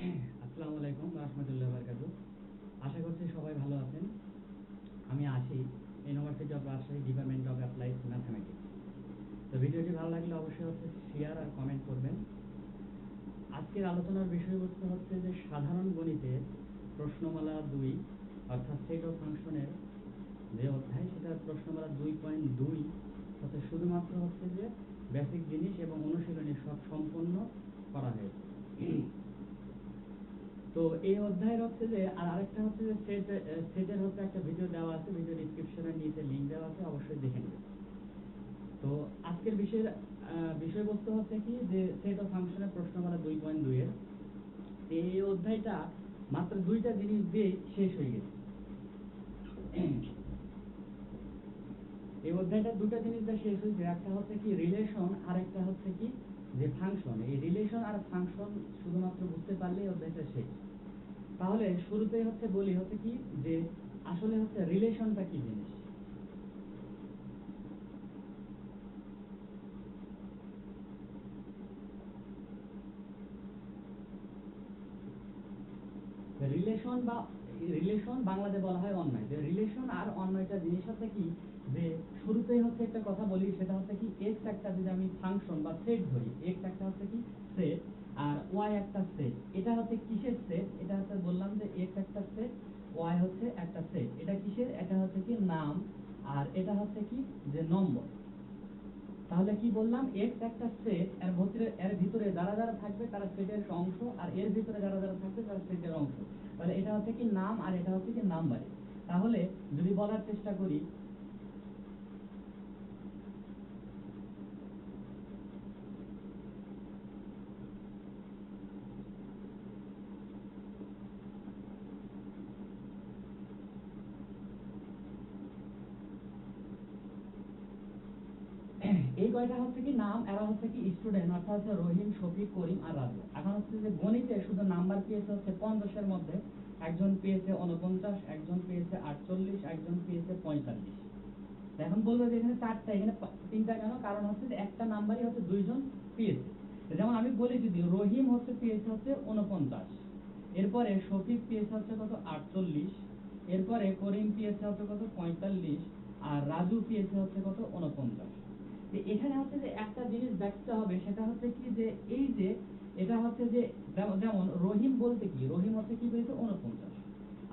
আসসালামু আলাইকুম রাহমাতুল্লাহি ওয়া বারাকাতুহু। আশা করছি সবাই ভালো আছেন। আমি Ashik, university of Rajshahi, department of applied mathematics. তো ভিডিওটি ভালো লাগলে অবশ্যই শেয়ার আর কমেন্ট করবেন। আজকের আলোচনার বিষয়বস্তু হচ্ছে যে সাধারণ গণিতের প্রশ্নমালা 2 অর্থাৎ সেট অফ ফাংশনের যে অধ্যায়, সেটার প্রশ্নমালা 2.2 হচ্ছে শুধুমাত্র হচ্ছে যে বেসিক জিনিস এবং অনুশীলনী সব সম্পন্ন করা হয়েছে। তো এই অধ্যায়ের হচ্ছে যে আরেকটা হচ্ছে যে সেটের হচ্ছে একটা ভিডিও দেওয়া আছে, ভিডিও ডিসক্রিপশনের নিচে লিংক দেওয়া আছে, অবশ্যই দেখে নেবেন। তো আজকের বিষয়বস্তু হচ্ছে কি যে সেট অফ ফাংশনের প্রশ্নমালা 2.2 এর এই অধ্যায়টা মাত্র দুইটা জিনিস দিয়ে শেষ হয়ে গেছে। এই অধ্যায়টা দুটা জিনিস দিয়ে শেষ হয়েছে, একটা হচ্ছে কি রিলেশন আর একটা হচ্ছে কি যে ফাংশন। এই রিলেশন আর ফাংশন শুধুমাত্র বুঝতে পারলে এই অধ্যায়টা শেষ। তাহলে শুরুতেই হচ্ছে বলি হচ্ছে কি যে আসলে হচ্ছে রিলেশনটা কি জিনিস। রিলেশন বাংলাতে বলা হয় অন্যায়। যে রিলেশন আর অন্যায়টা জিনিস হচ্ছে কি যে শুরুতেই হচ্ছে একটা কথা বলি, সেটা হচ্ছে কি এক্স একটা যদি আমি ফাংশন বা সেট ধরি, এক্স একটা হচ্ছে কি সেট আর ওয়াই একটা সেট। এটা হচ্ছে কিসের সেট? এটা হচ্ছে বললাম যে এক্স একটা সেট, ওয়াই হচ্ছে একটা সেট। এটা কিসের? এটা হচ্ছে কি নাম, আর এটা হচ্ছে কি যে নম্বর। তাহলে কি বললাম? এক্স একটা সেট, এর ভিতরে যারা যারা থাকবে তারা সেটের অংশ, আর এর ভিতরে যারা যারা থাকবে তারা সেটের অংশ। তাহলে এটা হচ্ছে কি নাম, আর এটা হচ্ছে কি নাম্বারে। তাহলে যদি বলার চেষ্টা করি, এই কয়টা হচ্ছে কি নাম, এরা হচ্ছে কি স্টুডেন্ট, অর্থাৎ হচ্ছে রহিম, শফিক, করিম আর রাজু। এখন হচ্ছে যে গণিতে শুধু নাম্বার পেয়েছে হচ্ছে 50 এর মধ্যে একজন পেয়েছে 49, একজন পেয়েছে 48, একজন পেয়েছে 45। এখন বলবো যে এখানে চারটা, এখানে তিনটা কেন? কারণ হচ্ছে যে একটা নাম্বারই হচ্ছে দুইজন পেয়েছে। যেমন আমি বলি, যদি রহিম হচ্ছে পেয়েছে হচ্ছে 49, এরপরে শফিক পেয়েছে হচ্ছে কত 48, এরপরে করিম পেয়েছে হচ্ছে কত 45, আর রাজু পেয়েছে হচ্ছে কত 49। এখানে হচ্ছে যে একটা জিনিস দেখতে হবে, সেটা হচ্ছে কি যে এই যে এটা হচ্ছে যে যেমন রহিম বলতে কি, রহিম হচ্ছে কি পেয়েছে 49।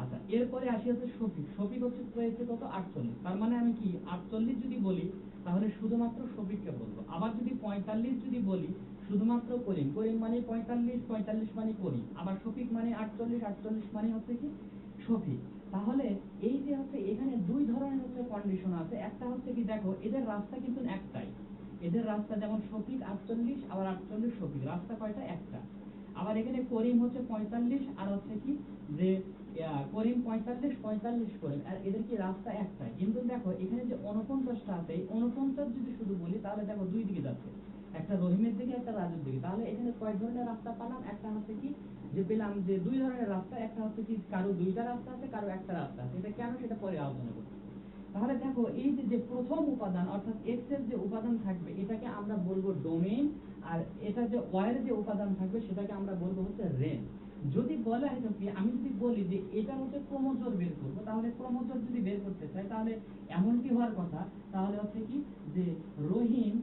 আচ্ছা, এরপরে আসি হচ্ছে শফিক। শফিক হচ্ছে পেয়েছে কত 48। তার মানে আমি কি 48 যদি বলি তাহলে শুধুমাত্র শফিককে বলবো। আবার যদি 45 যদি বলি শুধুমাত্র করিম। করিম মানে 45, 45 মানে করিম। আবার শফিক মানে 48, 48 মানে হচ্ছে কি শফিক। তাহলে এই যে হচ্ছে এখানে দুই ধরনের হচ্ছে কন্ডিশন আছে। একটা হচ্ছে কি দেখো, এদের রাস্তা কিন্তু একটাই। এদের রাস্তা যেমন শফিক 48 আবার 48 শফিক, রাস্তা কয়টা? একটা। আবার এখানে করিম হচ্ছে 45 আর হচ্ছে কি যে করিম 45, 45 করিম, আর এদের কি রাস্তা একটাই। কিন্তু দেখো এখানে যে 49টা আছে, এই 49 যদি শুধু বলি তাহলে দেখো দুই দিকে যাচ্ছে, একটা রহিমের দিকে একটা রাজুর দিকে। তাহলে এখানে কয় ধরনের রাস্তা পেলাম? একটা হচ্ছে কি যে পেলাম যে দুই ধরনের রাস্তা। একটা হচ্ছে কি কারো দুইটা রাস্তা আছে, কারো একটা রাস্তা আছে। এটা কেন সেটা পরে আলোচনা করব। তাহলে দেখো এই যে প্রথম উপাদান অর্থাৎ এক্স এর যে উপাদান থাকবে এটাকে আমরা বলবো ডোমেইন, আর এটা যে ওয়াই এর যে উপাদান থাকবে সেটাকে আমরা বলবো হচ্ছে রেঞ্জ। যদি বলা হয় কি, আমি যদি বলি যে এটা হচ্ছে ক্রমজোর বের করবো, তাহলে ক্রমজোর যদি বের করতে চাই তাহলে এমন কি হওয়ার কথা? তাহলে হচ্ছে কি যে রহিম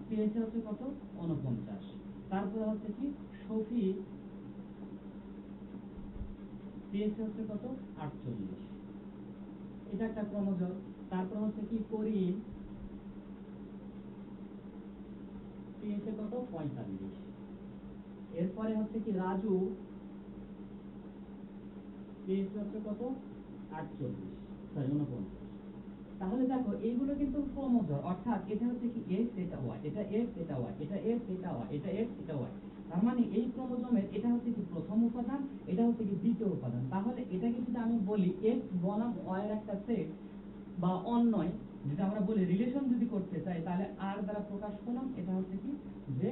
পেয়েছে হচ্ছে কত 49, তারপরে হচ্ছে কি শফিক পেয়েছে হচ্ছে কত 48, এটা একটা ক্রমজোর। তারপর হচ্ছে কি করিম পেয়েছে কত 45, এরপরে হচ্ছে কি রাজু পেয়েছে হচ্ছে কত 48, সরি 49। তাহলে দেখো এইগুলো কিন্তু ক্রমজোর, অর্থাৎ এটা হচ্ছে কি এক্স, এটা ওয়াই, এটা এক্স, এটা ওয়াই, এটা এক্স, এটা ওয়াই, এটা এক্স, এটা ওয়াই। তার মানে এই ক্রোমোজোমের এটা হচ্ছে কি প্রথম উপাদান, এটা হচ্ছে কি দ্বিতীয় উপাদান। তাহলে এটাকে যদি আমি বলি এক্স বনাম ওয়াই এর একটা সেট বা অন্যয়, যেটা আমরা বলি রিলেশন যদি করতে চাই, তাহলে আর দ্বারা প্রকাশ করলাম এটা হচ্ছে কি যে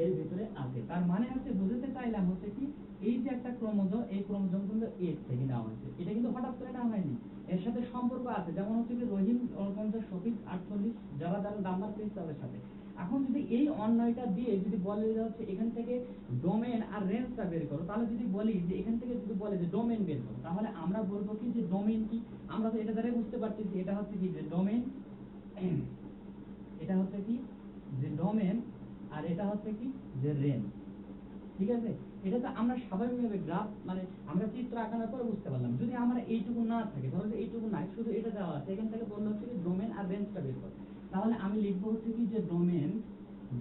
এর ভিতরে আছে। তার মানে হচ্ছে বুঝতে চাইলাম হচ্ছে কি এই যে একটা ক্রোমোজোম, এই ক্রোমোজোম কিন্তু এক্স থেকে নেওয়া হয়েছে। এটা কিন্তু হঠাৎ করে নেওয়া হয়নি, এর সাথে সম্পর্ক আছে। যেমন হচ্ছে কি রহিম 49, শফিক 48, যারা যারা নাম্বার পেয়েছে তাদের সাথে। এখন যদি এই অন্যয়টা দিয়ে যদি বলে যে হচ্ছে এখান থেকে ডোমেন আর রেঞ্জটা বের করো, তাহলে যদি বলি যে এখান থেকে যদি বলে যে ডোমেন বের করো, তাহলে আমরা বলবো কি যে ডোমেন কি, আমরা তো এটা দ্বারা বুঝতে পারছি যে এটা হচ্ছে কি যে ডোমেন, এটা হচ্ছে কি যে ডোমেন, আর এটা হচ্ছে কি যে রেঞ্জ। ঠিক আছে, এটা তো আমরা স্বাভাবিকভাবে গ্রাফ মানে আমরা চিত্র আঁকানোর পরে বুঝতে পারলাম। যদি আমরা এইটুকু না থাকে, ধরো যে এইটুকু নাই, শুধু এটা দেওয়া আছে, এখান থেকে বললো হচ্ছে কি ডোমেন আর রেঞ্জটা বের করো, তাহলে আমি লিখবো হচ্ছে কি যে ডোমেন,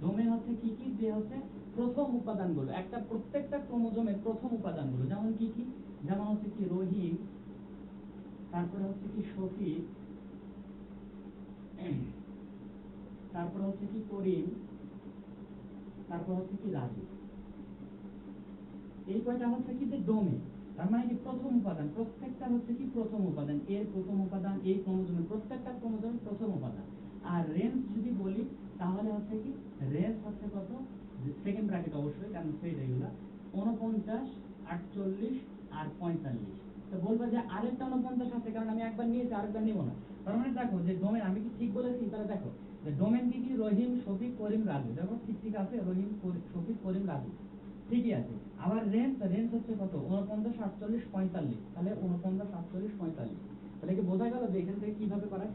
ডোমেন হচ্ছে কি কি যে হচ্ছে প্রথম উপাদানগুলো, একটা প্রত্যেকটা ক্রোমোজোমের প্রথম উপাদানগুলো, যেমন কি কি, যেমন হচ্ছে কি রহিম, তারপরে হচ্ছে কি শফিক, তারপরে হচ্ছে কি করিম, তারপর হচ্ছে কি রাজু। এই কয়টা হচ্ছে কি যে ডোমেন, তার মানে কি প্রথম উপাদান, প্রত্যেকটা হচ্ছে কি প্রথম উপাদান, এর প্রথম উপাদান, এই ক্রোমোজোমের প্রত্যেকটা ক্রোমোজোমের প্রথম উপাদান। আর রেঞ্জ যদি বলি তাহলে হচ্ছে কি রেঞ্জ হচ্ছে কত, সেকেন্ড ব্র্যাকেট অবশ্যই, কারণ সেই রেগুলার 49, 48 আর 45। তো বলবো যে আরেকটা 49 আছে, কারণ আমি একবার নিয়েছি আরেকবার নেব না। তার মানে দেখো যে ডোমেন আমি কি ঠিক বলেছি, তাহলে দেখো যে ডোমেন কি কি, রহিম, শফিক, করিম, রাজু। দেখো ঠিক ঠিক আছে, রহিম, শফিক, করিম, রাজু, ঠিকই আছে। আবার রেঞ্জ, রেঞ্জ হচ্ছে কত, 49, 48, 45। তাহলে 49, 48, 45। তাহলে কি বোঝা গেল যে এখান থেকে কিভাবে করায়।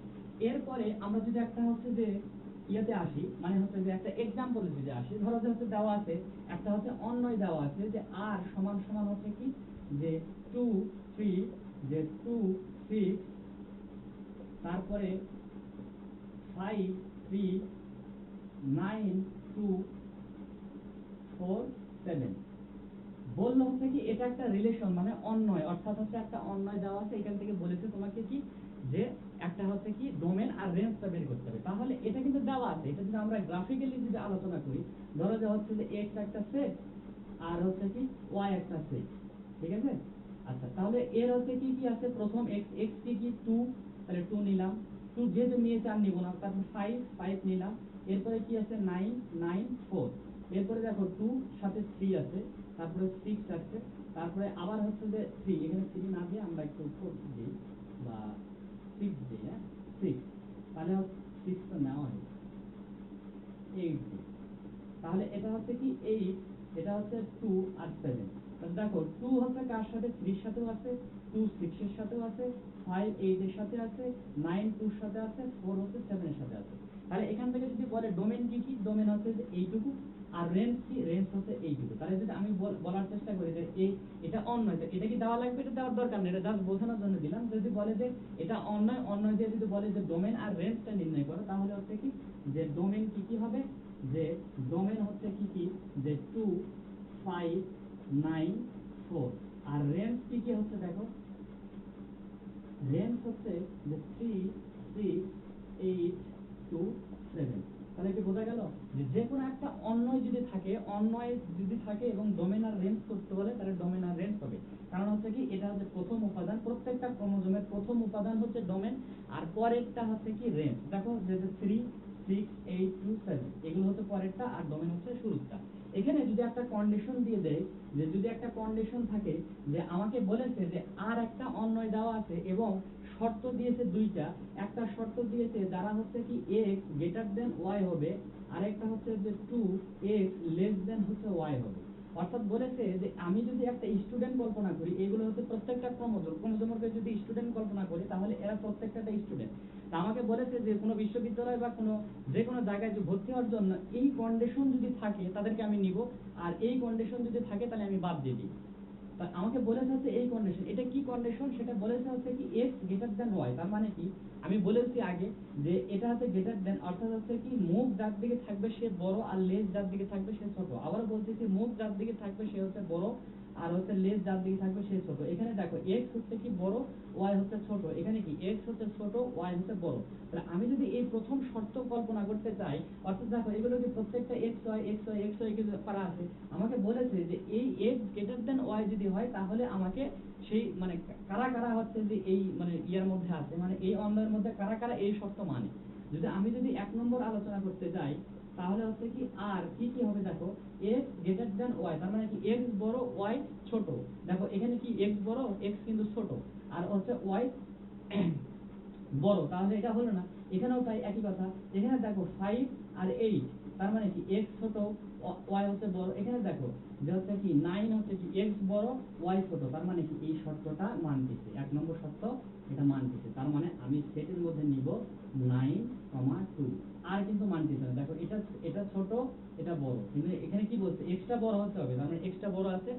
এরপরে আমরা যদি একটা হচ্ছে যে ইয়েতে আসি, মানে হচ্ছে যে একটা এক্সাম্পল যদি আসি, ধরো যে হচ্ছে দেওয়া আছে, একটা হচ্ছে অন্যয় দেওয়া আছে যে আর সমান সমান হচ্ছে কি যে 2 3, যে 2 6, তারপরে 5 3 9 2 4 7। বললো হচ্ছে কি এটা একটা রিলেশন মানে অন্যয়, অর্থাৎ হচ্ছে একটা অন্যয় দেওয়া আছে, এখান থেকে বলেছে তোমাকে কি যে একটা হচ্ছে কি ডোমেন আর রেঞ্জটা বের করতে হবে। তাহলে এটা কিন্তু দেওয়া আছে, এটা যদি আমরা গ্রাফিক্যালি যদি আলোচনা করি, ধরো যে হচ্ছে যে এক্স একটা সেট আর হচ্ছে কি ওয়াই একটা সেট, ঠিক আছে। আচ্ছা, তাহলে এর হচ্ছে কি কি আছে, প্রথম এক্স, এক্স কি কি 2, তাহলে 2 নিলাম, 2 যেহেতু নিয়েছে আর নিব না, তারপর 5 5 নিলাম, এরপরে কি আছে 9 9 4, এরপরে দেখো 2 সাথে 3 আছে, তারপরে 6 আছে, তারপরে আবার হচ্ছে যে 3, এখানে 3 না দিয়ে আমরা একটু 4 দিই বা 6 দিই, হ্যাঁ 6, তাহলে 6 তো নেওয়া হয় 8 দিই, তাহলে এটা হচ্ছে কি 8, এটা হচ্ছে 2 আর 7। তাহলে দেখো 2 হচ্ছে কার সাথে, 3 এর সাথেও আছে, 2 6 এর সাথেও আছে, 5 8 এর সাথে আছে, 9 2 এর সাথে আছে, 4 হচ্ছে 7 এর সাথে আছে। তাহলে এখান থেকে যদি বলে ডোমেন কি কি, ডোমেন হচ্ছে যে এইটুকু, আর রেঞ্জ কি, রেঞ্জ হচ্ছে এইটুকু। তাহলে যদি আমি বলার চেষ্টা করি যে এটা অন্যয়, এটা কি দেওয়া লাগবে, এটা দেওয়ার দরকার নেই, এটা জাস্ট বোঝানোর জন্য দিলাম। যদি বলে যে এটা অন্যয়, অন্যয় দিয়ে যদি বলে যে ডোমেন আর রেঞ্জটা নির্ণয় করো, তাহলে হচ্ছে কি যে ডোমেন কি কি হবে, যে ডোমেন হচ্ছে কি কি যে 2 5 9 4, আর রেঞ্জ কি কি হচ্ছে দেখো, রেঞ্জ হচ্ছে যে 3 6 8 2 7। তাহলে কি বোঝা গেল যে যে কোনো একটা অন্যয় যদি থাকে, অন্যয় যদি থাকে এবং ডোমেন আর রেঞ্জ করতে বলে, তাহলে ডোমেন আর রেঞ্জ হবে। কারণ হচ্ছে কি এটা হচ্ছে প্রথম উপাদান, প্রত্যেকটা ক্রোমোজোমের প্রথম উপাদান হচ্ছে ডোমেন, আর পরেরটা হচ্ছে কি রেঞ্জ। দেখো যে 3 6 8 2 7 এগুলো হচ্ছে পরেরটা, আর ডোমেন হচ্ছে শুরুরটা। এখানে যদি একটা কন্ডিশন দিয়ে দেয়, যে যদি একটা কন্ডিশন থাকে যে আমাকে বলেছে যে আর একটা অন্যয় দেওয়া আছে এবং শর্ত দিয়েছে দুইটা, একটা শর্ত দিয়েছে যারা হচ্ছে কি x গ্রেটার দেন y হবে, আর একটা হচ্ছে যে 2x লেস দেন হচ্ছে y হবে। অর্থাৎ বলেছে যে আমি যদি একটা স্টুডেন্ট কল্পনা করি, এগুলো হচ্ছে প্রত্যেকটা ক্রোমোজোম, ক্রোমোজোমকে যদি স্টুডেন্ট কল্পনা করি, তাহলে এরা প্রত্যেকটা স্টুডেন্ট। তা আমাকে বলেছে যে কোনো বিশ্ববিদ্যালয় বা কোনো যে কোনো জায়গায় যে ভর্তি হওয়ার জন্য এই কন্ডিশন যদি থাকে তাদেরকে আমি নিব, আর এই কন্ডিশন যদি থাকে তাহলে আমি বাদ দিয়ে দিই। তা আমাকে বলেছে হচ্ছে এই কন্ডিশন, এটা কি কন্ডিশন, সেটা বলেছে হচ্ছে কি x গ্রেটার দেন y। তার মানে কি আমি বলেছি আগে যে এটা হচ্ছে গ্রেটার দেন, অর্থাৎ হচ্ছে কি মুখ যার দিকে থাকবে সে বড়, আর লেজ যার দিকে থাকবে সে ছোট। আবার বলতেছি মুখ যার দিকে থাকবে সে হচ্ছে বড়, আর হচ্ছে লেজ যার দিকে থাকবে সে ছোট। এখানে দেখো x হচ্ছে কি বড়, y হচ্ছে ছোট, এখানে কি x হচ্ছে ছোট, y হচ্ছে বড়। তাহলে আমি যদি এই প্রথম শর্ত কল্পনা করতে চাই, অর্থাৎ দেখো এগুলো কি প্রত্যেকটা x y x y x y কিছু করা আছে, আমাকে বলেছে যে এই x গ্রেটার দেন y যদি হয়, তাহলে আমাকে সেই মানে কারা কারা হচ্ছে যে এই মানে ইয়ার মধ্যে আছে, মানে এই অন্যের মধ্যে কারা কারা এই শর্ত মানে। যদি আমি যদি 1 নম্বর আলোচনা করতে যাই, তাহলে হচ্ছে কি আর কি কি হবে, দেখো x গ্রেটার দেন y, তার মানে কি x বড় y ছোট। দেখো এখানে কি x বড়, x কিন্তু ছোট, আর হচ্ছে y বড়, তাহলে এটা হলো না। এখানেও তাই একই কথা, এখানে দেখো 5 আর 8, তার মানে কি x ছোট y হচ্ছে বড়। এখানে দেখো যে হচ্ছে কি 9 হচ্ছে কি x বড় y ছোট, তার মানে কি এই শর্তটা মানতেছে, 1 নম্বর শর্ত এটা মানতেছে। তার মানে আমি সেটের মধ্যে নিব 9, 2, আর কিন্তু মানতেছে না। দেখো এটা এটা ছোট এটা বড়, কিন্তু এখানে কি বলছে x টা বড় হতে হবে, তার মানে x টা বড় আছে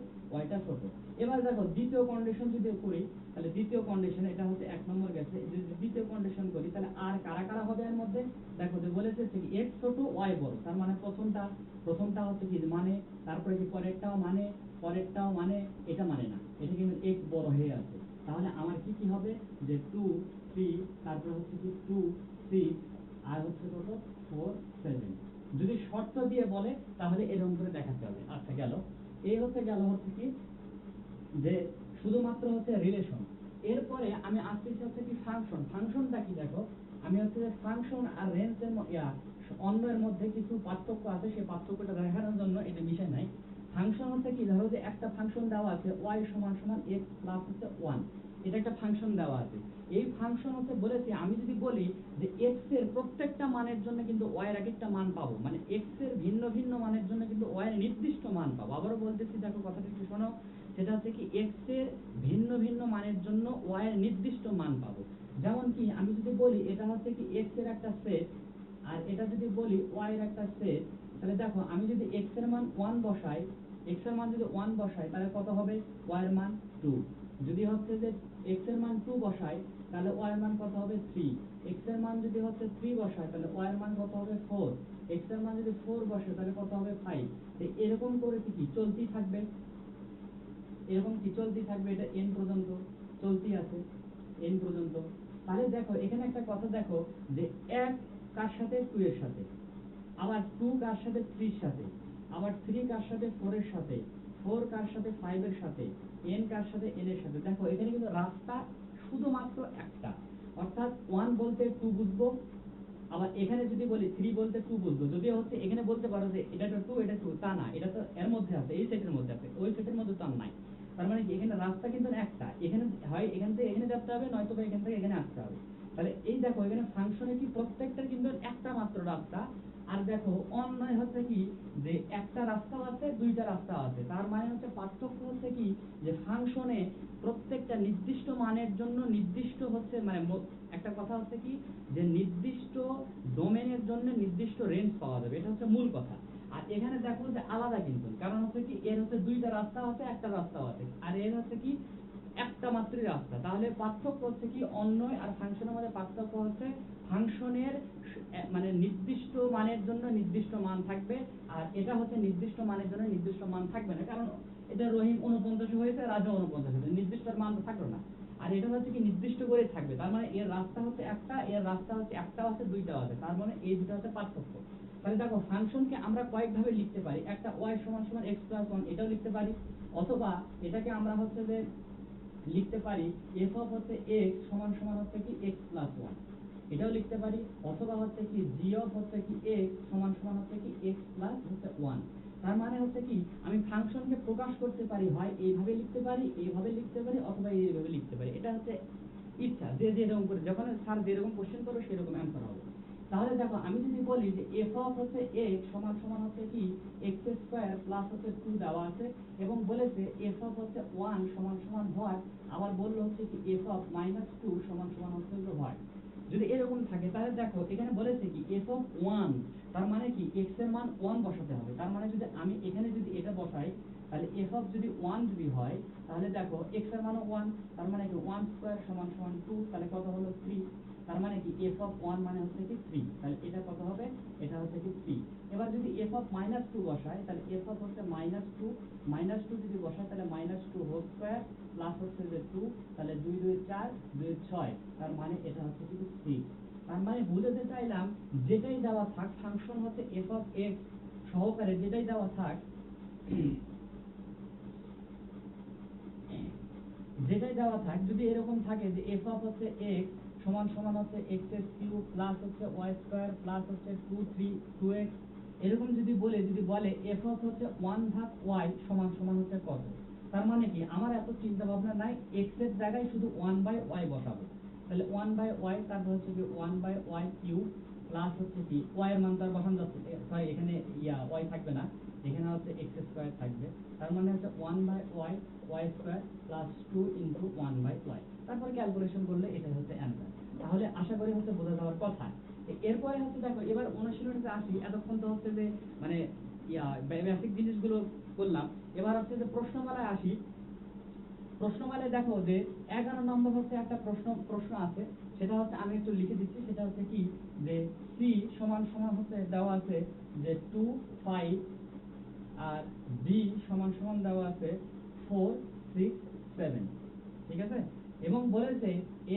y টা ছোট। এবার দেখো দ্বিতীয় কন্ডিশন যদি করি, তাহলে দ্বিতীয় কন্ডিশন এটা হচ্ছে 1 নম্বর গেছে, যদি দ্বিতীয় কন্ডিশন করি তাহলে আর কারা কারা হবে এর মধ্যে। দেখো যে বলেছে কি x ছোট y বড়, তার মানে প্রথমটা হচ্ছে কি মানে, তারপরে কি পরেরটাও মানে এটা মানে না, এটা কিন্তু x বড় হয়ে আছে। তাহলে আমার কি কি হবে যে 2, 3, তারপরে হচ্ছে কি 2, 6, আর হচ্ছে কত 4, 7। যদি শর্ত দিয়ে বলে তাহলে এরকম করে দেখাতে হবে। আচ্ছা গেল, এই হচ্ছে কি যে শুধুমাত্র হচ্ছে রিলেশন। এরপরে আমি আসতেছি হচ্ছে কি ফাংশনটা কি, দেখো আমি হচ্ছে যে ফাংশন আর রেঞ্জের অন্যের মধ্যে কিছু পার্থক্য আছে, সেই পার্থক্যটা দেখানোর জন্য এটা বিষয় নাই। ফাংশন হচ্ছে কি, ধরো যে একটা ফাংশন দেওয়া আছে y সমান সমান x প্লাস হচ্ছে 1, এটা একটা ফাংশন দেওয়া আছে। এই ফাংশন হচ্ছে বলেছি আমি যদি বলি যে x এর প্রত্যেকটা মানের জন্য কিন্তু y এর একটা মান পাবো, মানে x এর ভিন্ন ভিন্ন মানের জন্য কিন্তু y এর নির্দিষ্ট মান পাবো। আবারও বলতেছি, দেখো কথাটা একটু শোনো, সেটা হচ্ছে কি x এর ভিন্ন ভিন্ন মানের জন্য y এর নির্দিষ্ট মান পাবো। যেমন কি আমি যদি বলি এটা হচ্ছে কি x এর একটা সেট, আর এটা যদি বলি y এর একটা সেট, তাহলে দেখো আমি যদি x এর মান 1 বসাই, x এর মান যদি 1 বসাই তাহলে কত হবে, y এর মান 2। যদি হচ্ছে যে x এর মান 2 বসাই তাহলে y এর মান কত হবে 3। x এর মান যদি হচ্ছে 3 বসাই তাহলে y এর মান কত হবে 4। x এর মান যদি 4 বসে তাহলে কত হবে 5। তো এরকম করে কি চলতেই থাকবে, এরকম কি চলতেই থাকবে, এটা n পর্যন্ত চলতেই আছে, n পর্যন্ত। তাহলে দেখো এখানে একটা কথা দেখো যে 1 কার সাথে 2 এর সাথে, আবার 2 কার সাথে 3 এর সাথে, আবার 3 কার সাথে 4 এর সাথে, 4 কার সাথে 5 এর সাথে, n কার সাথে n এর সাথে। দেখো এখানে কিন্তু রাস্তা শুধুমাত্র একটা, অর্থাৎ 1 বলতে 2 বুঝবো, আবার এখানে যদি বলি 3 বলতে 2 বুঝবো। যদিও হচ্ছে এখানে বলতে পারো যে এটা তো 2 এটা 2, তা না, এটা তো এর মধ্যে আছে, এই সেটের মধ্যে আছে, ওই সেটের মধ্যে তো আর নাই। তার মানে কি এখানে রাস্তা কিন্তু একটা, এখানে হয় এখান থেকে এখানে যেতে হবে, নয়তো বা এখান থেকে এখানে আসতে হবে। তাহলে এই দেখো এখানে ফাংশনে কি প্রত্যেকটার কিন্তু একটা মাত্র রাস্তা। আর দেখো অন্যায় হচ্ছে কি যে একটা রাস্তাও আছে, দুইটা রাস্তাও আছে। তার মানে হচ্ছে পার্থক্য হচ্ছে কি যে ফাংশনে প্রত্যেকটা নির্দিষ্ট মানের জন্য নির্দিষ্ট হচ্ছে মানে একটা কথা হচ্ছে কি যে নির্দিষ্ট ডোমেনের জন্য নির্দিষ্ট রেঞ্জ পাওয়া যাবে, এটা হচ্ছে মূল কথা। আর এখানে দেখো যে আলাদা কিন্তু, কারণ হচ্ছে কি এর হচ্ছে দুইটা রাস্তা আছে, একটা রাস্তাও আছে, আর এর হচ্ছে কি একটা মাত্রই রাস্তা। তাহলে পার্থক্য হচ্ছে কি অন্যয় আর ফাংশনের মধ্যে পার্থক্য হচ্ছে ফাংশনের মানে নির্দিষ্ট মানের জন্য নির্দিষ্ট মান থাকবে, আর এটা হচ্ছে নির্দিষ্ট মানের জন্য নির্দিষ্ট মান থাকবে না। কারণ এটা রহিম 49 হয়েছে, রাজা 49 হয়েছে, নির্দিষ্ট মান তো থাকলো না। আর এটা হচ্ছে কি নির্দিষ্ট করে থাকবে, তার মানে এর রাস্তা হচ্ছে একটা, এর রাস্তা হচ্ছে একটাও আছে, দুইটাও আছে, তার মানে এই দুটো হচ্ছে পার্থক্য। তাহলে দেখো ফাংশনকে আমরা কয়েকভাবে লিখতে পারি, একটা y সমান সমান x প্লাস 1 এটাও লিখতে পারি, অথবা এটাকে আমরা হচ্ছে যে লিখতে পারি f অফ হচ্ছে x সমান সমান হচ্ছে কি x প্লাস 1, এটাও লিখতে পারি, অথবা হচ্ছে কি g অফ হচ্ছে কি x সমান সমান হচ্ছে কি x প্লাস হচ্ছে 1। তার মানে হচ্ছে কি আমি ফাংশনকে প্রকাশ করতে পারি হয় এইভাবে লিখতে পারি, এইভাবে লিখতে পারি, অথবা এইভাবে লিখতে পারি। এটা হচ্ছে ইচ্ছা, যে যেরকম করে যখন স্যার যেরকম কোশ্চেন করবে সেরকম অ্যান্সার হবে। তাহলে দেখো আমি যদি বলি যে f অফ হচ্ছে x সমান সমান হচ্ছে কি x স্কয়ার প্লাস হচ্ছে 2 দেওয়া আছে, এবং বলেছে f অফ হচ্ছে 1 সমান সমান হয়, আবার বললো হচ্ছে কি f অফ -2 সমান সমান হচ্ছে হয়। যদি এরকম থাকে তাহলে দেখো এখানে বলেছে কি f অফ 1, তার মানে কি x এর মান 1 বসাতে হবে। তার মানে যদি আমি এখানে যদি এটা বসাই তাহলে f অফ যদি 1 যদি হয় তাহলে দেখো x এর মানও 1, তার মানে কি 1 স্কয়ার সমান সমান 2, তাহলে কত হলো 3। তার মানে কি f অফ 1 মানে হচ্ছে কি 3, তাহলে এটা কত হবে, এটা হচ্ছে কি 3। এবার যদি f অফ -2 বসাই তাহলে f অফ হচ্ছে -2 যদি বসাই তাহলে -2 হোল স্কয়ার প্লাস হচ্ছে যে 2, তাহলে 2 2 4 2 6, তার মানে এটা হচ্ছে কি 3। তার মানে বুঝাতে চাইলাম যেটাই দেওয়া থাক ফাংশন হচ্ছে f অফ x সহকারে যেটাই দেওয়া থাক যেটাই দেওয়া থাক যদি এরকম থাকে যে f অফ হচ্ছে x সমান সমান হচ্ছে x এর কিউব প্লাস হচ্ছে y স্কয়ার প্লাস হচ্ছে 2x, এরকম যদি বলে f অফ হচ্ছে 1 ভাগ y সমান সমান হচ্ছে কত, তার মানে কি আমার এত চিন্তা ভাবনা নাই, x এর জায়গায় শুধু 1/y বসাবো। তাহলে 1/y তারপর হচ্ছে কি 1/y কিউব প্লাস হচ্ছে কি ওয়াই এর মান তার বসান যাচ্ছে, সরি এখানে ওয়াই থাকবে না, এখানে হচ্ছে এক্স স্কোয়ার থাকবে, তার মানে হচ্ছে 1/y Y square plus 2 into 1/y। তারপর ক্যালকুলেশন করলে এটাই হচ্ছে অ্যান্সার। তাহলে আশা করি হচ্ছে বোঝা যাওয়ার কথা। এরপরে হচ্ছে দেখো এবার অনুশীলনীতে আসি, এতক্ষণ তো হচ্ছে যে মানে বেসিক জিনিসগুলো করলাম, এবার হচ্ছে যে প্রশ্নমালায় আসি। প্রশ্নমালায় দেখো যে 11 নম্বর হচ্ছে একটা প্রশ্ন আছে, সেটা হচ্ছে আমি একটু লিখে দিচ্ছি, সেটা হচ্ছে কি যে সি সমান সমান হচ্ছে দেওয়া আছে যে 2 5 আর বি সমান সমান দেওয়া আছে 4 6 7, ঠিক আছে, এবং বলেছে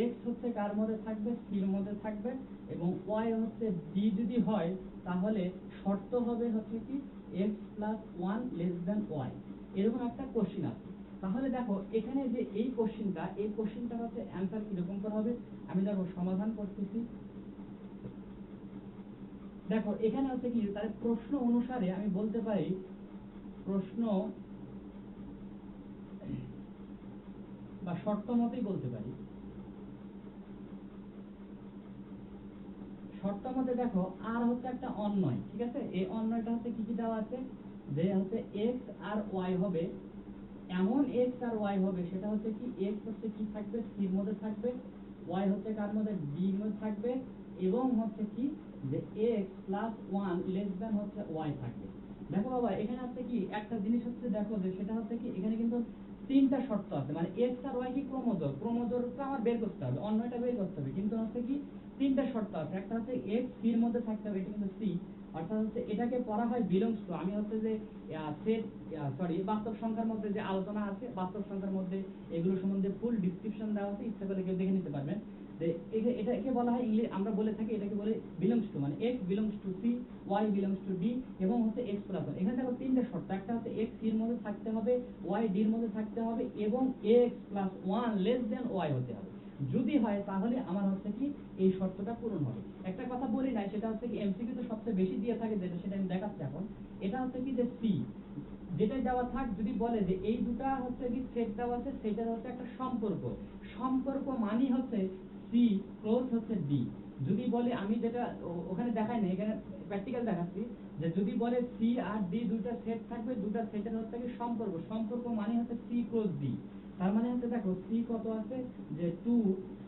এক্স হচ্ছে কার মধ্যে থাকবে, সির মধ্যে থাকবে, এবং ওয়াই হচ্ছে ডি যদি হয় তাহলে শর্ত হবে হচ্ছে কি x plus one less than y, এরকম একটা কোশ্চিন আছে। তাহলে দেখো এখানে যে এই কোশ্চিনটা হচ্ছে অ্যান্সার কিরকম করে হবে, আমি দেখো সমাধান করতেছি। দেখো এখানে হচ্ছে কি তার প্রশ্ন অনুসারে আমি বলতে পারি, প্রশ্ন বা শর্ত মতেই বলতে পারি, শর্ত মতে দেখো আর হচ্ছে একটা অন্যয়, ঠিক আছে, এই অন্যয়টা হচ্ছে কি কি দেওয়া আছে, যে হচ্ছে এক্স আর ওয়াই হবে, এমন এক্স আর ওয়াই হবে, সেটা হচ্ছে কি এক্স হচ্ছে কি থাকবে, সির মধ্যে থাকবে, ওয়াই হচ্ছে কার মধ্যে, বির মধ্যে থাকবে, এবং হচ্ছে কি যে এক্স প্লাস ওয়ান লেস দেন হচ্ছে ওয়াই থাকবে। দেখো বাবা এখানে হচ্ছে কি একটা জিনিস হচ্ছে দেখো যে সেটা হচ্ছে কি এখানে কিন্তু তিনটা শর্ত আছে, মানে এক্স আর ওয়াই কি ক্রমজোরটা আমার বের করতে হবে, অন্যটা বের করতে হবে, কিন্তু হচ্ছে কি তিনটা শর্ত আছে, একটা হচ্ছে এক্স সির মধ্যে থাকতে হবে, এটা কিন্তু সি, অর্থাৎ হচ্ছে এটাকে পড়া হয় বিলংস টু, আমি হচ্ছে যে সেট সরি বাস্তব সংখ্যার মধ্যে যে আলোচনা আছে, বাস্তব সংখ্যার মধ্যে এগুলো সম্বন্ধে ফুল ডিসক্রিপশন দেওয়া আছে, ইচ্ছা করলে কেউ দেখে নিতে পারবেন। যে এটাকে বলা হয় ইংলিশ, আমরা বলে থাকি এটাকে বলে বিলংস টু, মানে x belongs to c, y belongs to d, এবং হচ্ছে এক্স প্লাস ওয়ান। এখানে দেখো তিনটা শর্ত, একটা হচ্ছে এক্স সির মধ্যে থাকতে হবে, ওয়াই ডির মধ্যে থাকতে হবে, এবং x plus one less than y হতে হবে। যদি হয় তাহলে আমার হচ্ছে কি এই শর্তটা পূরণ হবে। একটা কথা বলি নাই, সেটা হচ্ছে কি এমসিকিউ তো সবচেয়ে বেশি দিয়ে থাকে যেটা, সেটা আমি দেখাচ্ছি এখন। এটা হচ্ছে কি যে সি যেটা দেওয়া থাক, যদি বলে যে এই দুটা হচ্ছে কি সেট দেওয়া আছে, সেটার হচ্ছে একটা সম্পর্ক মানি হচ্ছে সি ক্লোজ হচ্ছে ডি। যদি বলে, আমি যেটা ওখানে দেখাই না, এখানে প্র্যাকটিক্যাল দেখাচ্ছি, যে যদি বলে সি আর ডি দুটা সেট থাকবে, দুটা সেটের হচ্ছে কি সম্পর্ক মানে হচ্ছে সি ক্লোজ ডি। তার মানে হচ্ছে দেখো সি কত আছে যে 2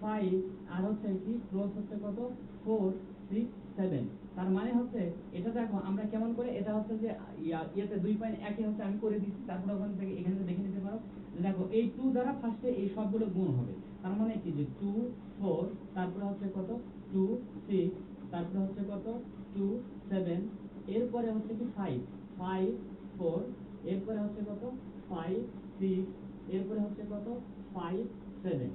5 আর হচ্ছে কি ক্লোজ হচ্ছে কত 4 6 7, তার মানে হচ্ছে এটা দেখো আমরা কেমন করে, এটা হচ্ছে যে ইয়েতে 2.1 হচ্ছে আমি করে দিচ্ছি, তারপরে ওখান থেকে এখানে দেখে নিতে পারো। দেখো এই 2 দ্বারা ফার্স্টে এই সবগুলো গুণ হবে, তার মানে কি যে 2 4, তারপরে হচ্ছে কত 2 6, তারপরে হচ্ছে কত 2 7, এরপরে হচ্ছে কি 5 5 4, এরপরে হচ্ছে কত 5 6, এরপরে হচ্ছে কত 5 7।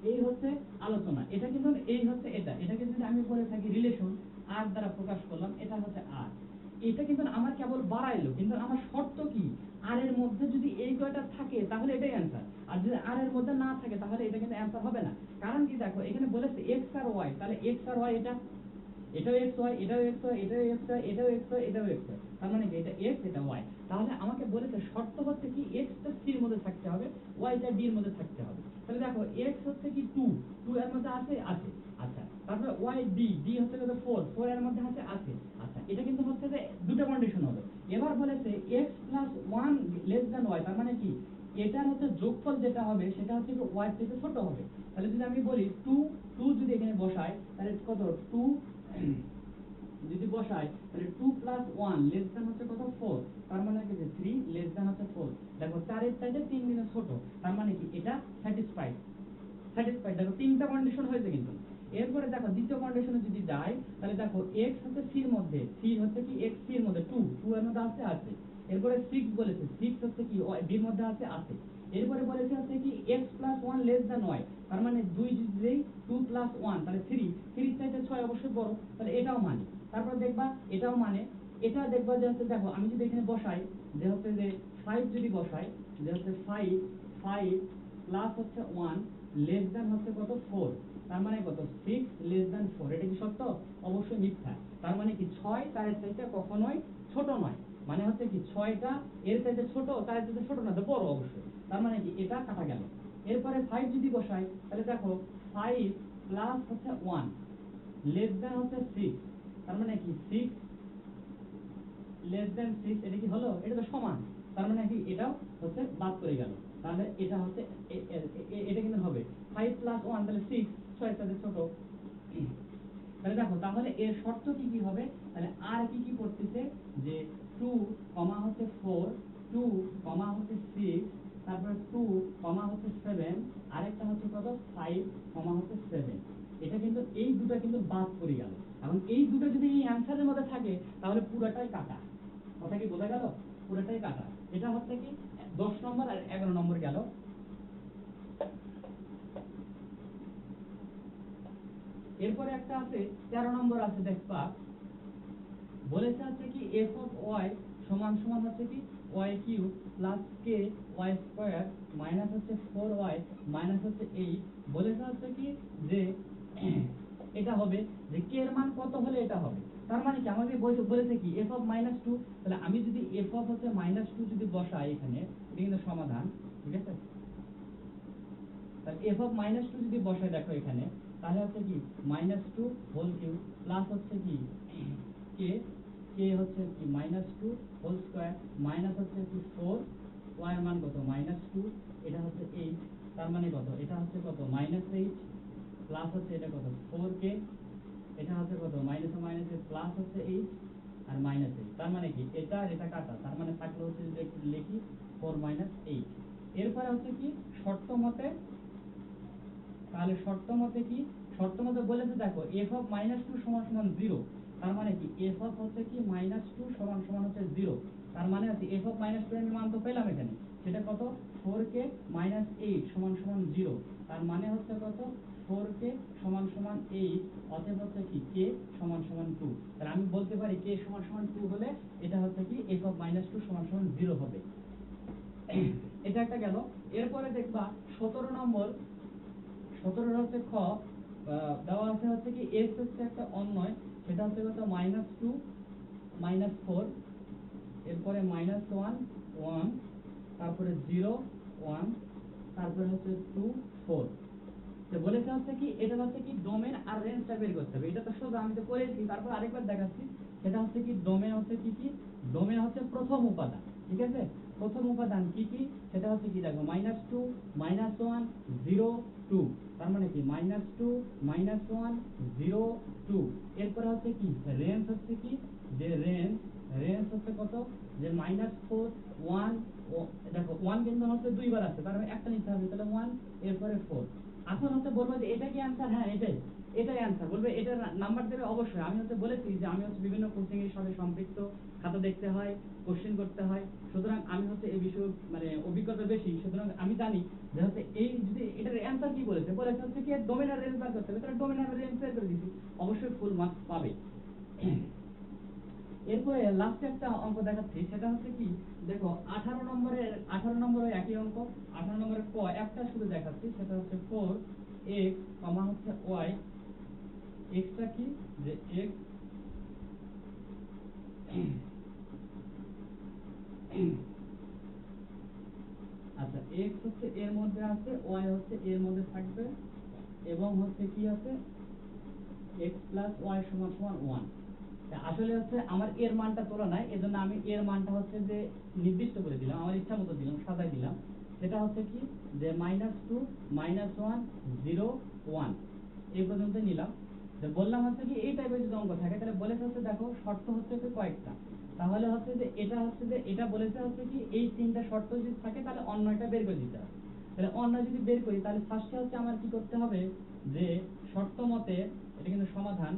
এই হচ্ছে আলোচনা, এটা কিন্তু এই হচ্ছে এটা কিন্তু আমি বলে থাকি রিলেশন আর দ্বারা প্রকাশ করলাম, এটা হচ্ছে আর, এটা কিন্তু আমার কেবল বাড়াইলো, কিন্তু আমার শর্ত কি আর এর মধ্যে যদি এই কয়টা থাকে তাহলে এটাই অ্যান্সার, আর যদি আর এর মধ্যে না থাকে তাহলে এটা কিন্তু অ্যান্সার হবে না। কারণ কি দেখো এখানে বলেছে এক্স আর ওয়াই, তাহলে এক্স আর ওয়াই এটাও এক্স ওয়াই, এটাও এক্স ওয়াই, এটাও এক্স ওয়াই, এটাও এক্স ওয়াই, এটাও এক্স ওয়াই, তার মানে কি এটা এক্স এটা ওয়াই। তাহলে আমাকে বলেছে শর্ত হচ্ছে কি এক্স টা সির মধ্যে থাকতে হবে, ওয়াই টা ডি এর মধ্যে থাকতে হবে। তাহলে দেখো এক্স হচ্ছে কি 2 এর মধ্যে আছে, আচ্ছা, তারপরে ওয়াই ডি হচ্ছে কত 4 এর মধ্যে আছে, আচ্ছা, এটা কিন্তু হচ্ছে যে দুটো কন্ডিশন হবে। এবার বলেছে x plus one less than y, তার মানে কি এটার হচ্ছে যোগফল যেটা হবে সেটা হচ্ছে কি ওয়াই থেকে ছোট হবে। তাহলে যদি আমি বলি 2 যদি এখানে বসাই তাহলে কত 2 যদি বসাই তাহলে 2 প্লাস 1 লেস দেন হচ্ছে কত 4, তার মানে কি যে 3 লেস দেন হচ্ছে 4। দেখো 4 এর চাইতে 3 গুণ ছোট, তার মানে কি এটা স্যাটিসফাইড, দেখো তিনটা কন্ডিশন হয়েছে কিন্তু। এরপরে দেখো দ্বিতীয় কন্ডিশনে যদি যাই তাহলে দেখো x হচ্ছে c এর মধ্যে, c হচ্ছে কি x c এর মধ্যে 2 এর মধ্যে আছে, এরপরে 6 বলেছে, 6 হচ্ছে কি b এর মধ্যে আছে, এরপরে বলেছে হচ্ছে কি x plus 1 less than y, তার মানে 2 যদি দেই 2 প্লাস 1 তাহলে 3 চাইতে 6 অবশ্যই বড়, তাহলে এটাও মানে। তারপর দেখবা এটাও মানে, এটা দেখবা যে হচ্ছে দেখো আমি যদি এখানে বসাই যে হচ্ছে যে 5 যদি বসাই যে হচ্ছে 5 প্লাস হচ্ছে 1 লেস দ্যান হচ্ছে কত 4, তার মানে কত 6 লেস দ্যান 4, এটা কি সত্য? অবশ্যই মিথ্যা। তার মানে কি 6 তার চাইতে কখনোই ছোট নয়, মানে হচ্ছে কি 6টা এর চাইতে ছোট, তার চাইতে ছোট না, তো বড় অবশ্যই, তার মানে কি এটা কাটা গেল। এরপরে 5 যদি বসাই তাহলে দেখো 5 প্লাস হচ্ছে 1 লেস দ্যান হচ্ছে 6, তার মানে কি 6 লেস দেন 6 এটা কি হলো, এটা তো সমান, তার মানে কি এটাও হচ্ছে বাদ করে গেল, তাহলে এটা হচ্ছে এটা কিন্তু হবে 5 প্লাস 1 তাহলে 6, 6 সাথে ছোট। তাহলে দেখো তাহলে এর শর্ত কি কি হবে, তাহলে আর কি কি করতেছে যে 2 কমা হচ্ছে 4, 2 কমা হচ্ছে 6, তারপরে 2 কমা হচ্ছে 7, আরেকটা হচ্ছে কত 5 কমা হচ্ছে 7। এটা কিন্তু এই দুটো কিন্তু বাদ করে গেল। এখন এই দুটো যদি এই অ্যানসারের মধ্যে থাকে তাহলে পুরোটাই কাটা। কথা কি বোঝা গেল? পুরোটাই কাটা। এটা হচ্ছে কি 10 নম্বর আর 11 নম্বর গেল। এরপরে একটা আছে 13 নম্বর আছে, দেখবা বলেছে হচ্ছে কি f of y সমান সমান হচ্ছে কি y cube plus k y square minus হচ্ছে 4y মাইনাস হচ্ছে 8। বলেছে হচ্ছে কি যে এটা হবে যে k এর মান কত হলে এটা হবে। তার মানে কি আমাকে বলেছে কি f of -2, তাহলে আমি যদি f of হচ্ছে -2 যদি বসাই এখানে, এটা কিন্তু সমাধান, ঠিক আছে? তাহলে f of -2 যদি বসাই দেখো এখানে, তাহলে হচ্ছে কি -2 হোল কিউব প্লাস হচ্ছে কি k, k হচ্ছে কি -2 হোল স্কয়ার মাইনাস হচ্ছে কি 4, y এর মান কত -2, এটা হচ্ছে 8, তার মানে কত এটা হচ্ছে কত -8 প্লাস হচ্ছে এটা কত 4k, এটা হচ্ছে কত মাইনাস মাইনাসে প্লাস হচ্ছে 8 আর -8, তার মানে কি এটা আর এটা কাটা, তার মানে থাকলো হচ্ছে যদি একটু লিখি 4 - 8। এরপরে হচ্ছে কি শর্ত মতে, তাহলে শর্ত মতে কি, শর্ত মতে বলেছে দেখো f of -2 সমান সমান 0, তার মানে কি f of হচ্ছে কি -2 সমান সমান হচ্ছে 0, তার মানে হচ্ছে f of -2 এর মান তো পেলাম এখানে, সেটা কত 4k - 8 সমান সমান 0, তার মানে হচ্ছে কত 4k সমান সমান 8, অতএব হচ্ছে কি k সমান সমান 2। তাহলে আমি বলতে পারি k সমান সমান 2 হলে এটা হচ্ছে কি f of -2 সমান সমান 0 হবে। এটা একটা গেল। এরপরে দেখবা 17 নম্বর, 17 হচ্ছে খ, দেওয়া আছে হচ্ছে কি x হচ্ছে একটা অন্যয়, সেটা হচ্ছে কত -2 -4, এরপরে -1 1, তারপরে 0 1, তারপরে হচ্ছে 2 4। তো বলেছে হচ্ছে কি এটা হচ্ছে কি ডোমেন আর রেঞ্জটা বের করতে হবে। এটা তো সোজা আমি তো করেছি, তারপর আরেকবার দেখাচ্ছি। সেটা হচ্ছে কি ডোমেন হচ্ছে কি কি, ডোমেন হচ্ছে প্রথম উপাদান, ঠিক আছে? প্রথম উপাদান কি কি, সেটা হচ্ছে কি দেখো -2 -1 0 2, তার মানে কি -2 -1 0 2। এরপরে হচ্ছে কি রেঞ্জ হচ্ছে কি যে রেঞ্জ, রেঞ্জ হচ্ছে কত যে -4 1, দেখো 1 কিন্তু হচ্ছে দুইবার আছে, তার মানে একটা নিতে হবে, তাহলে 1 এরপরে 4। এখন হচ্ছে বলবো যে এটা কি অ্যান্সার, হ্যাঁ এটাই অ্যান্সার, বলবে এটা নাম্বার দেবে অবশ্যই। আমি হচ্ছে বলেছি যে আমি হচ্ছে বিভিন্ন কোচিং এর সাথে সম্পৃক্ত, খাতা দেখতে হয়, কোশ্চেন করতে হয়, সুতরাং আমি হচ্ছে এই বিষয়ে মানে অভিজ্ঞতা বেশি, সুতরাং আমি জানি যে হচ্ছে এই যদি এটার অ্যান্সার কি বলেছে, বলেছে হচ্ছে কি ডোমেন আর রেঞ্জ বার করতে হবে, তাহলে ডোমেন আর রেঞ্জ বের করে দিছি, অবশ্যই ফুল মার্কস পাবে। এরপরে লাস্টে একটা অঙ্ক দেখাচ্ছি, সেটা হচ্ছে কি দেখো 18 নম্বরের, 18 নম্বরের একই অঙ্ক, 18 নম্বরের ক একটা শুধু দেখাচ্ছি, সেটা হচ্ছে 4x কমা হচ্ছে y, xটা কি যে x আচ্ছা x হচ্ছে এর মধ্যে আছে, y হচ্ছে এর মধ্যে থাকবে, এবং হচ্ছে কি আছে x প্লাস y সমান সমান 1। আসলে হচ্ছে আমার এর মানটা তোলা নাই, এজন্য আমি এর মানটা হচ্ছে যে নির্দিষ্ট করে দিলাম, আমার ইচ্ছা মতো দিলাম, সাজাই দিলাম। সেটা হচ্ছে কি যে -2 -1 0 1 এই পর্যন্ত নিলাম। যে বললাম হচ্ছে কি এই টাইপের যদি অঙ্ক থাকে তাহলে বলেছে হচ্ছে দেখো শর্ত হচ্ছে কি কয়েকটা, তাহলে হচ্ছে যে এটা হচ্ছে যে এটা বলেছে হচ্ছে কি এই তিনটা শর্ত যদি থাকে তাহলে অন্যটা বের করে দিতে হবে। তাহলে অন্য যদি বের করি তাহলে ফার্স্টে হচ্ছে আমার কি করতে হবে যে শর্ত মতে, এটা কিন্তু সমাধান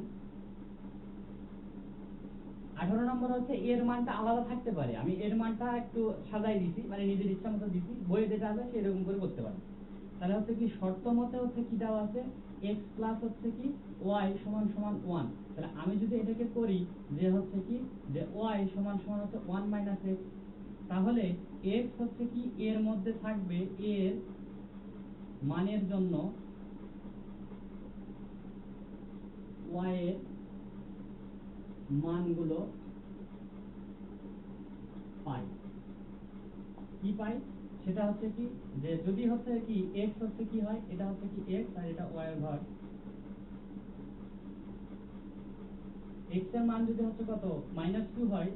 18 নম্বর হচ্ছে এর মানটা আলাদা থাকতে পারে, আমি এর মানটা একটু সাজাই দিছি, মানে নিজের ইচ্ছা মতো দিছি, বইয়ে যেটা আছে সেরকম করে করতে পারি। তাহলে হচ্ছে কি শর্ত মতে হচ্ছে কি দেওয়া আছে x প্লাস হচ্ছে কি y সমান সমান 1, তাহলে আমি যদি এটাকে করি যে হচ্ছে কি যে y সমান সমান হচ্ছে 1 - x, তাহলে x হচ্ছে কি এর মধ্যে থাকবে এর মানের জন্য y এর মানগুলো পাই, কি পাই সেটা হচ্ছে কি যে যদি হচ্ছে কি x হচ্ছে কি হয়, এটা হচ্ছে কি x আর এটা y এর ঘর, x এর মান যদি হচ্ছে কত -2 হয়,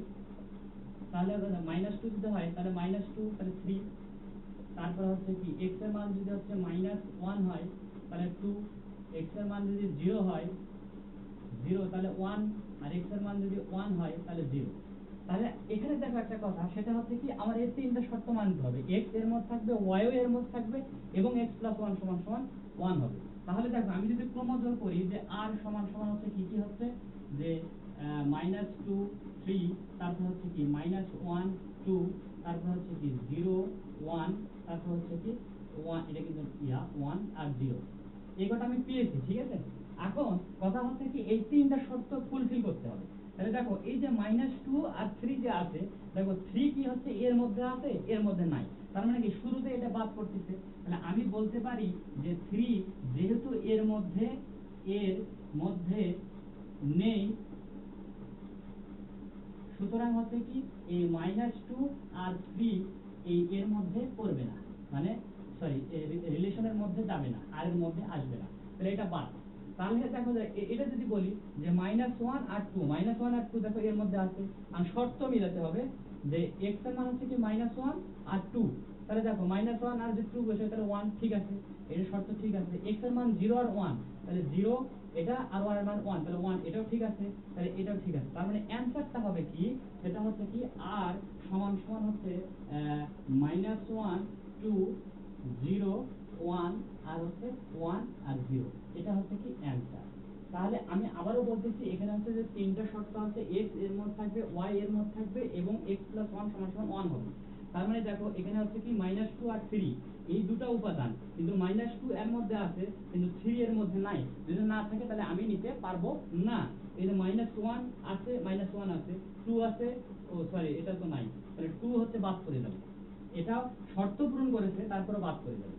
তাহলে -2 যদি হয় তাহলে -2 তাহলে 3, তারপর হচ্ছে কি x এর মান যদি হচ্ছে -1 হয় তাহলে 2, x এর মান যদি 0 হয় 0 তাহলে 1, আর x এর মান যদি 1 হয় তাহলে 0। তাহলে এখানে দেখো একটা কথা, সেটা হচ্ছে কি আমার এই তিনটা শর্ত মানতে হবে, x এর মধ্যে থাকবে, y ও এর মধ্যে থাকবে এবং x + 1 = 1 হবে। তাহলে দেখো আমি যদি ক্রমজোর করি যে r = হচ্ছে কি কি হচ্ছে যে -2 3, তারপর হচ্ছে কি -1 2, তারপর হচ্ছে কি 0 1, তারপর হচ্ছে কি 1, এটা কিন্তু 1 আর 0, এই কটা আমি পেয়েছি, ঠিক আছে। এখন কথা হচ্ছে কি এই তিনটা শর্ত ফুলফিল করতে হবে। তাহলে দেখো এই যে -2 আর 3 যে আছে, দেখো 3 কি হচ্ছে এর মধ্যে আছে, এর মধ্যে নাই, তার মানে কি শুরুতে এটা বাদ করতেছে। তাহলে আমি বলতে পারি যে 3 যেহেতু এর মধ্যে নেই, সুতরাং হচ্ছে কি এই -2 আর 3 এই এর মধ্যে পড়বে না, মানে সরি রিলেশনের মধ্যে যাবে না, আর এর মধ্যে আসবে না, তাহলে এটা বাদ। তাহলে দেখো যে এটা যদি বলি যে -1 আর 2, -1 আর 2 দেখো এর মধ্যে আছে, আর শর্ত মিলাতে হবে যে x এর মান হচ্ছে কি -1 আর 2, তাহলে দেখো -1 আর যে 2 বসে তাহলে 1, ঠিক আছে, এটা শর্ত ঠিক আছে। x এর মান 0 আর 1, তাহলে 0 এটা, আর y এর মান 1, তাহলে 1, এটাও ঠিক আছে, তাহলে এটাও ঠিক আছে। তার মানে অ্যানসারটা হবে কি, সেটা হচ্ছে কি r সমান হচ্ছে -1 2 0 1 আর হচ্ছে 1 আর 0, এটা হচ্ছে কি অ্যানসার। তাহলে আমি আবারও বলতেছি, এখানে হচ্ছে যে তিনটা শর্ত আছে, x এর মধ্যে থাকবে, y এর মধ্যে থাকবে এবং x + 1 = 1 হবে। তার মানে দেখো এখানে হচ্ছে কি -2 আর 3 এই দুটো উপাদান, কিন্তু -2 এর মধ্যে আছে কিন্তু 3 এর মধ্যে নাই, যদি না থাকে তাহলে আমি নিতে পারবো না। এই যে -1 আছে, -1 আছে, 2 আছে, ও সরি এটা তো নাই, তাহলে 2 হচ্ছে বাদ করে যাবে, এটাও শর্ত পূরণ করেছে তারপরে বাদ করে যাবে,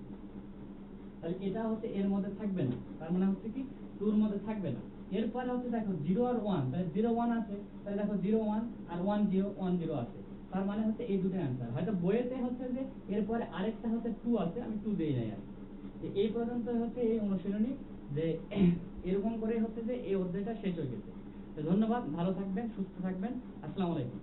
তাহলে এটা হচ্ছে এর মধ্যে থাকবে না, তার মানে হচ্ছে কি 2 এর মধ্যে থাকবে না। এরপরে হচ্ছে দেখো 0 আর 1, তাহলে 0 1 আছে, তাহলে দেখো 0 1 আর 1 0 1 0 আছে, তার মানে হচ্ছে এই দুটো অ্যানসার। হয়তো বইয়েতে হচ্ছে যে এরপরে আরেকটা হচ্ছে 2 আছে, আমি 2 দেই নাই আর কি। এই পর্যন্ত হচ্ছে এই অনুশীলনী, যে এরকম করে হচ্ছে যে এই অধ্যায়টা শেষ হয়ে গেছে। তো ধন্যবাদ, ভালো থাকবেন, সুস্থ থাকবেন, আসসালামু আলাইকুম।